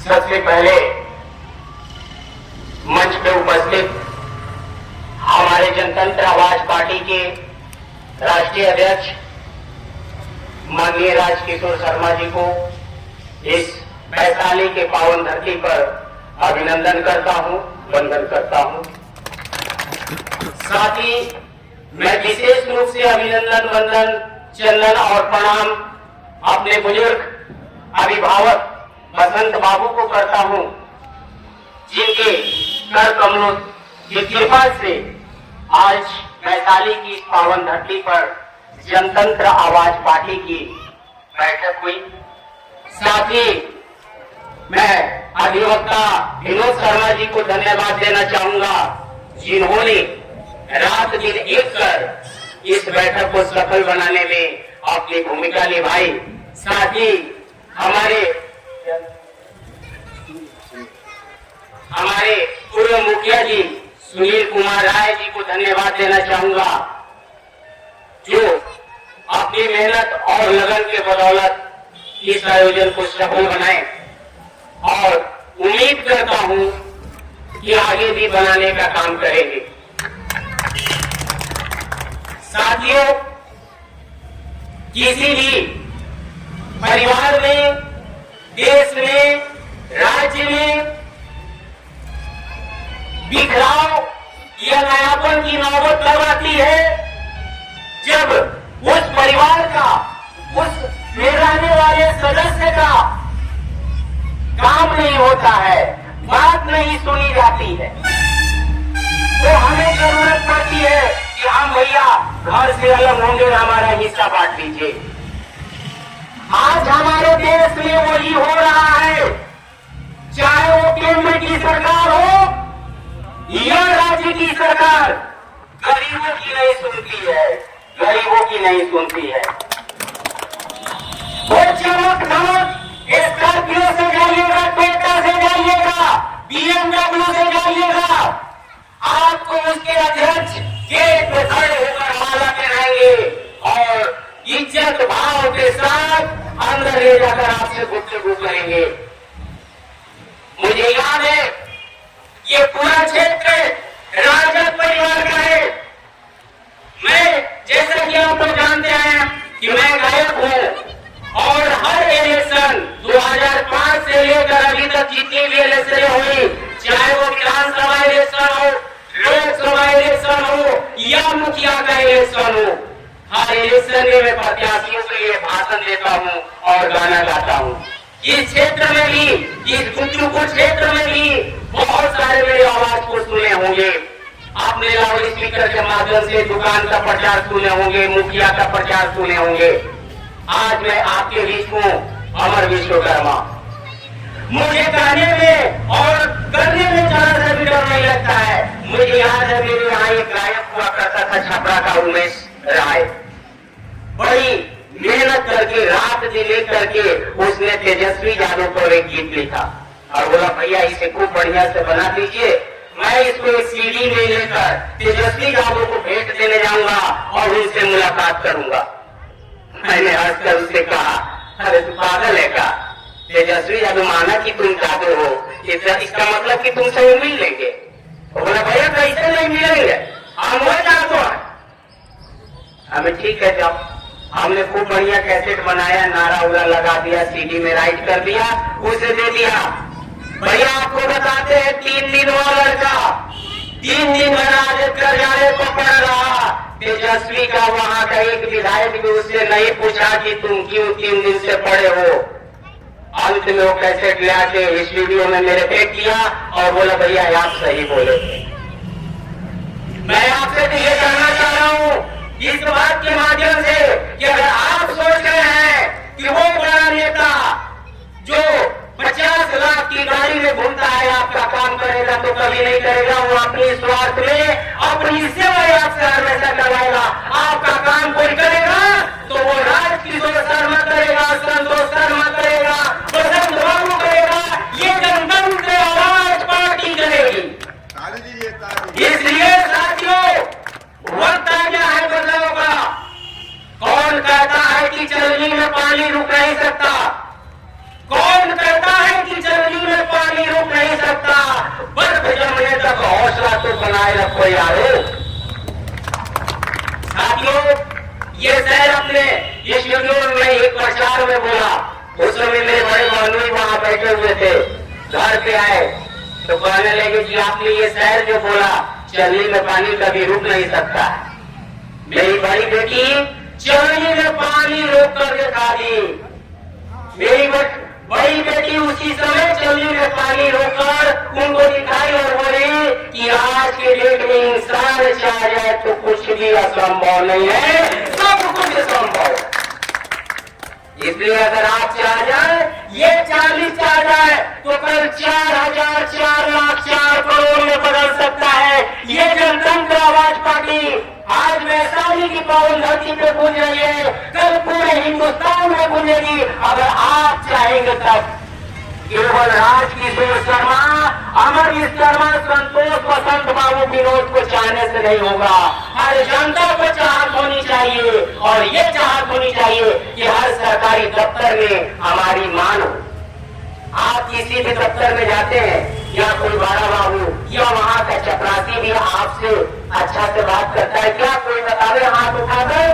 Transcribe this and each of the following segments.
सबसे पहले मंच पे उपस्थित हमारे जनतंत्र आवाज पार्टी के राष्ट्रीय अध्यक्ष माननीय राजकिशोर शर्मा जी को इस वैशाली के पावन धरती पर अभिनंदन करता हूं, वंदन करता हूं। साथ ही मैं विशेष रूप से अभिनंदन, वंदन, चंदन और प्रणाम अपने बुजुर्ग अभिभावक बसंत बाबू को करता हूं, जिनके कर कमलों की कृपा से आज वैशाली की इस पावन धरती पर जनतंत्र आवाज पार्टी की बैठक हुई। साथ ही मैं अधिवक्ता विनोद शर्मा जी को धन्यवाद देना चाहूंगा, जिन्होंने रात दिन एक कर इस बैठक को सफल बनाने में अपनी भूमिका निभाई। साथ ही हमारे पूर्व मुखिया जी सुनील कुमार राय जी को धन्यवाद देना चाहूंगा, जो अपनी मेहनत और लगन के बदौलत इस आयोजन को सफल बनाए, और उम्मीद करता हूं कि आगे भी बनाने का काम करेंगे। साथियों, किसी भी परिवार में, देश में, राज्य में बिखराव या नयापन की नौबत तब आती है जब उस परिवार का, उस में रहने वाले सदस्य का काम नहीं होता है, बात नहीं सुनी जाती है, तो हमें जरूरत पड़ती है कि हम भैया घर से अलग होंगे और हमारा हिस्सा बांट दीजिए। आज हमारे देश में वही हो रहा है, चाहे वो केंद्र की सरकार हो या राज्य की सरकार, गरीबों की नहीं सुनती है, गरीबों की नहीं सुनती है। वो चमक धमक स्कॉर्पियो से जाइएगा, टोयोटा से जाइएगा, BMW से जाइएगा, आपको उसके अध्यक्ष गेट पे खड़े होकर माला पहनाएंगे और इज्जत भाव के साथ अंदर ले जाकर आपसे गुफ्तगू करेंगे। मुझे याद है, ये पूरा क्षेत्र राजद परिवार का है। मैं, जैसा कि आप लोग जानते हैं कि मैं गायक हूं, और हर इलेक्शन 2005 से लेकर अभी तक जितनी भी इलेक्शन हुई, चाहे वो विधानसभा इलेक्शन हो, लोकसभा इलेक्शन हो या मुखिया का इलेक्शन हो, हर इलेक्शन में मैं प्रत्याशियों के लिए भाषण देता हूं और गाना गाता हूं। इस क्षेत्र में भी, इस गुंजूपुर क्षेत्र में भी बहुत सारे मेरी आवाज को सुने होंगे। आपने लाउड स्पीकर के माध्यम से दुकान का प्रचार सुने होंगे, मुखिया का प्रचार सुने होंगे। आज मैं आपके बीच हूँ, अमर विश्वकर्मा। मुझे कहने में और करने में ज्यादा सा भी डर नहीं लगता है। मुझे याद है, मेरे यहाँ एक गायक हुआ करता था, छपरा का उमेश राय, बड़ी मेहनत करके रात दिन एक करके उसने तेजस्वी यादव पर एक गीत लिखा और बोला भैया इसे खूब बढ़िया से बना दीजिए, मैं इसको एक सीडी में लेकर तेजस्वी यादव को भेंट देने जाऊंगा और उनसे मुलाकात करूंगा। मैंने हंसकर उससे कहा, अरे तू पागल है क्या? तेजस्वी यादव माना कि तुम जादू हो, इसका मतलब कि तुमसे वो मिल लेंगे। बोला भैया कैसे नहीं मिलेंगे, हम वो जादू है। हमें ठीक है, जब हमने खूब बढ़िया कैसेट बनाया, नारा उरा लगा दिया, सीडी में राइट कर दिया, उसे दे दिया। भैया आपको बताते हैं, 3 दिन वो लड़का 3 दिन राजद कर जाने को पड़ रहा। तेजस्वी का वहां का एक विधायक भी उससे नहीं पूछा कि तुम क्यों 3 दिन से पड़े हो। अंत में वो कैसेट ले आके स्टूडियो में मेरे फेंक किया और बोला भैया आप सही बोले। मैं आपसे ये कहना चाह रहा हूँ इस बात के माध्यम से कि अगर आप सोच रहे हैं कि वो बड़ा नेता जो 50 लाख की गाड़ी में घूमता है आपका काम करेगा, तो कभी नहीं करेगा। वो अपने स्वार्थ में अपनी सेवा आपसे हमेशा करवाएगा। आपका काम कोई करेगा तो वो राजकिशोर शर्मा करेगा, संतोष शर्मा करेगा, बसंत बाबू करेगा, ये जनतंत्र आवाज पार्टी करेगी। इसलिए साथियों, वक्त आ गया है बदलाव का। कौन कहता है कि चलनी में पानी रुक नहीं सकता? कौन कहता है कि चलनी में बनाए रखो यारो। साथियों, ये शहर अपने ये शेड्यूल में एक प्रचार में बोला, उस समय मेरे बड़े मौलवी वहां बैठे हुए थे, घर पे आए तो कहने लगे कि आपने ये शहर जो बोला, चलनी में पानी कभी रुक नहीं सकता। मेरी बड़ी बेटी चलनी में पानी रोक कर दिखा दी। मेरी बड़ी बेटी उसी समय चलनी में पानी रोककर उनको दिखाई और बोली कि आज के डेट में इंसान चाह जाए तो कुछ भी असंभव नहीं है, सब कुछ संभव। इसलिए अगर आप चाह जाए, ये 40 चाह जाए तो कल 4,000, 4 लाख, 4 करोड़ में बदल सकता है। ये जनतंत्र आवाज पार्टी आज वैशाली की पावन धरती पे गूंज रही है, कल पूरे हिंदुस्तान में गूंजेगी अगर आप चाहेंगे तब। केवल राजकिशोर शर्मा, अमरजीत शर्मा, संतोष, वसंत बाबू, विनोद को चाहने से नहीं होगा। हर जनता को चाहत होनी चाहिए और ये चाहत होनी चाहिए कि हर सरकारी दफ्तर में हमारी मान हो। आप किसी भी दफ्तर में जाते हैं या कोई बड़ा बाबू या वहाँ का चपरासी भी आपसे अच्छा से बात करता है क्या? कोई बतावे हाथ उठाकर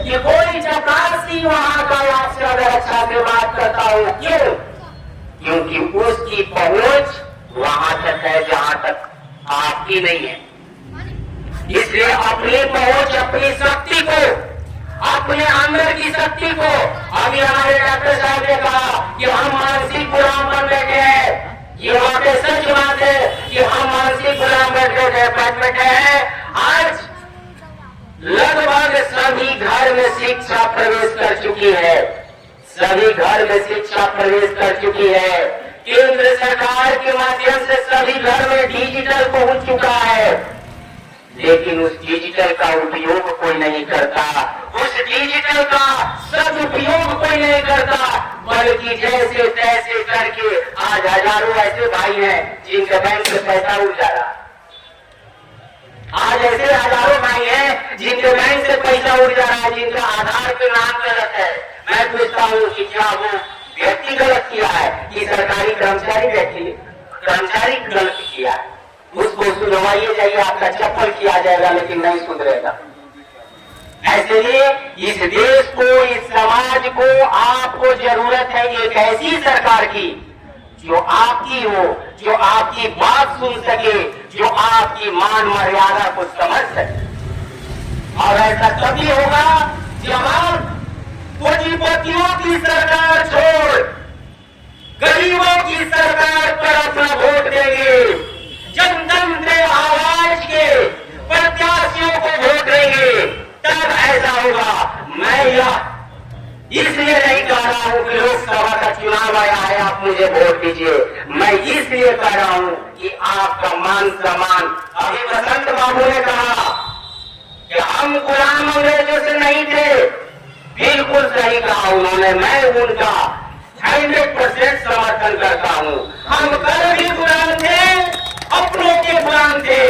कि कोई चपरासी वहाँ का आपसे अगर अच्छा से बात करता हो। क्यों? क्योंकि उसकी पहुंच वहां तक है जहां तक आपकी नहीं है। इसलिए अपनी पहुंच, अपनी शक्ति को, अपने अंदर की शक्ति को, अभी हमारे डॉक्टर साहब ने कहा कि हम मानसिक गुलाम बन बैठे हैं। ये वाकई सच बात है कि हम मानसिक गुलाम बैठे हैं। आज लगभग सभी घर में शिक्षा प्रवेश कर चुकी है, सभी घर में शिक्षा प्रवेश कर चुकी है। केंद्र सरकार के माध्यम से सभी घर में डिजिटल पहुंच चुका है, लेकिन उस डिजिटल का उपयोग कोई नहीं करता, उस डिजिटल का सदुपयोग कोई नहीं करता, बल्कि जैसे तैसे करके आज हजारों ऐसे भाई हैं जिनके बैंक से पैसा उड़ जा रहा। आज ऐसे हजारों भाई हैं जिनके बैंक से पैसा उड़ जा रहा है, जिनका आधार पे नाम गलत है। मैं पूछता हूँ कि क्या वो व्यक्ति गलत किया है कि सरकारी कर्मचारी गलत किया है? उसको सुनवाइए जाइए, आपका चप्पल किया जाएगा लेकिन नहीं सुधरेगा। ऐसे लिए इस देश को, इस समाज को, आपको जरूरत है एक ऐसी सरकार की जो आपकी हो, जो आपकी बात सुन सके, जो आपकी मान मर्यादा को समझ सके। और ऐसा तभी होगा जब आप पूंजीपतियों की सरकार छोड़ गरीबों की सरकार पर अपना वोट देंगे, जनतंत्र आवाज के प्रत्याशियों को वोट देंगे, तब ऐसा होगा। मैं यह इसलिए नहीं कह रहा हूं कि लोकसभा का चुनाव आया है आप मुझे वोट दीजिए, मैं इसलिए कह रहा हूं कि आपका मान सम्मान। अभी वसंत बाबू ने कहा कि हम गुलाम अंग्रेजों से नहीं थे, बिल्कुल सही कहा उन्होंने, मैं उनका 100% समर्थन करता हूं। हम कल भी गुलाम थे, अपनों के गुलाम थे,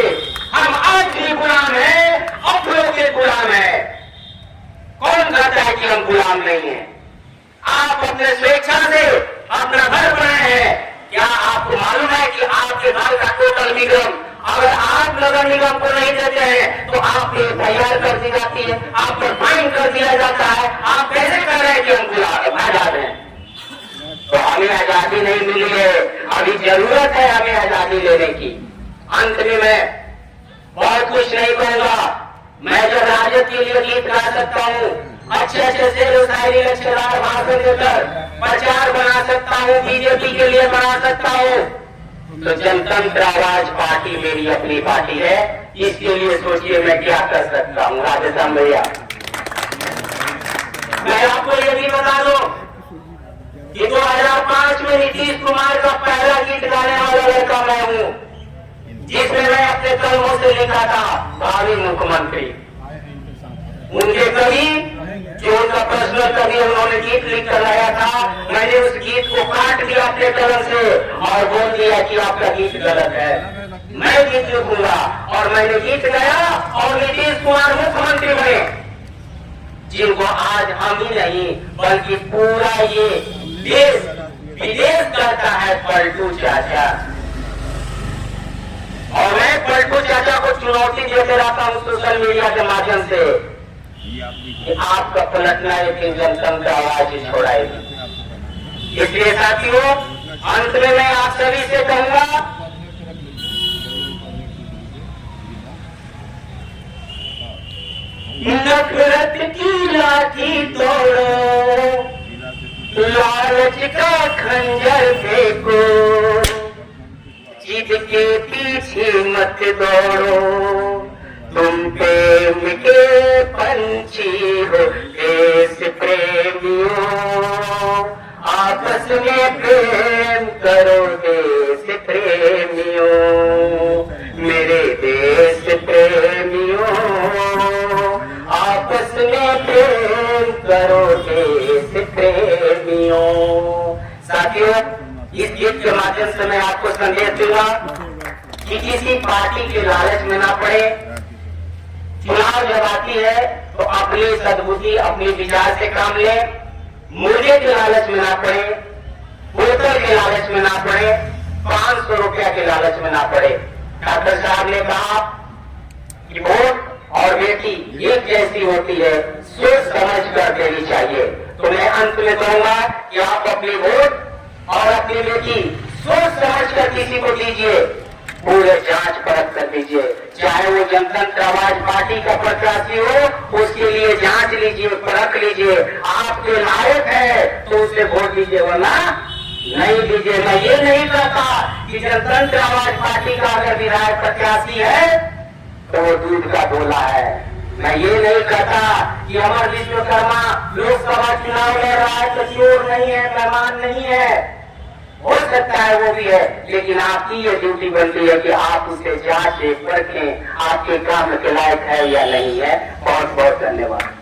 हम आज भी गुलाम हैं, अपनों के गुलाम हैं। कौन कहता है कि हम गुलाम नहीं हैं? आप अपने स्वेच्छा से अपना घर बनाए हैं। क्या आपको मालूम है कि आपके घर का टोटल निगम अगर आप नगर निगम को नहीं देते हैं तो आप पे तैयार कर दी जाती है, आप पर फाइन कर दिया जाता है। आप कैसे कह रहे हैं कि हम गुलाम आजाद हैं? तो हमें आजादी नहीं मिली है, अभी जरूरत है हमें आजादी लेने की। अंत में मैं बहुत कुछ नहीं कहूंगा। मैं जब राजद के लिए गीत गा सकता हूँ, अच्छे अच्छे शेर शायरी लच्छेदार भाषण देकर प्रचार बना सकता हूँ, बीजेपी के लिए बना सकता हूँ, तो जनतंत्र आवाज पार्टी मेरी अपनी पार्टी है। इसके लिए सोचिए मैं क्या कर सकता हूँ। राधेश्याम भैया, मैं आपको ये भी बता दूं कि 2005 में नीतीश कुमार का पहला गीत गाने वाला लड़का मैं हूँ, जिसमें मैं अपने कलमों से लिखा था भावी मुख्यमंत्री। उनके कवि जो उनका पर्सनल कवि उन्होंने गीत लिख कर लाया था, मैंने उस गीत को काट दिया अपने कलम से और बोल दिया कि आपका गीत गलत है, मैं गीत लिखूंगा। और मैंने गीत गाया और नीतीश कुमार मुख्यमंत्री बने, जिनको आज हम ही नहीं बल्कि पूरा ये देश विदेश करता है पलटू चाचा। और मैं मैं पलटू चाचा को चुनौती देते रहता हूँ सोशल मीडिया के माध्यम से कि आपका पलटना एक जनतंत्र आवाज छोड़ाएगी। इसलिए साथियों, अंत में मैं आप सभी से कहूंगा, नफरत की लाठी तोड़ो, लालच का खंजर फेंको, जिद के पीछे मत दौड़ो, तुम प्रेम के पंछी हो देश प्रेमियों, आपस में प्रेम करो देश प्रेमियों, मेरे देश प्रेमियों, आपस में प्रेम करो देश प्रेमियों। साथियों, इस गीत के माध्यम से मैं आपको संदेश दूंगा कि किसी पार्टी के लालच में ना पड़े। चुनाव जब आती है तो अपनी सद्बुद्धि, अपनी विचार से काम ले, मुर्गे के लालच में ना पड़े, बोतल के लालच में ना पड़े, 500 रुपया के लालच में ना पड़े। डॉक्टर साहब ने कहा कि वोट और बेटी एक जैसी होती है, सोच समझ कर देनी चाहिए। तो मैं अंत में कहूंगा कि आप अपनी वोट और अपनी बेटी सोच समझ कर किसी को दीजिए, पूरे जांच परख कर दीजिए। चाहे वो जनतंत्र आवाज पार्टी का प्रत्याशी हो, उसके लिए जांच लीजिए, परख लीजिए। आपके लायक है तो उसे वोट दीजिए, वरना नहीं दीजिए। मैं ये नहीं कहता कि जनतंत्र आवाज पार्टी का अगर विधायक प्रत्याशी है तो वो दूध का गोला है। मैं ये नहीं कहता कि अमर विश्वकर्मा लोकसभा चुनाव लड़ रहा है तो चोर नहीं है, मेहमान नहीं है। हो सकता है वो भी है, लेकिन आपकी ये ड्यूटी बनती है कि आप उसे जांचें, परखें, आपके काम के लायक है या नहीं है। बहुत बहुत धन्यवाद।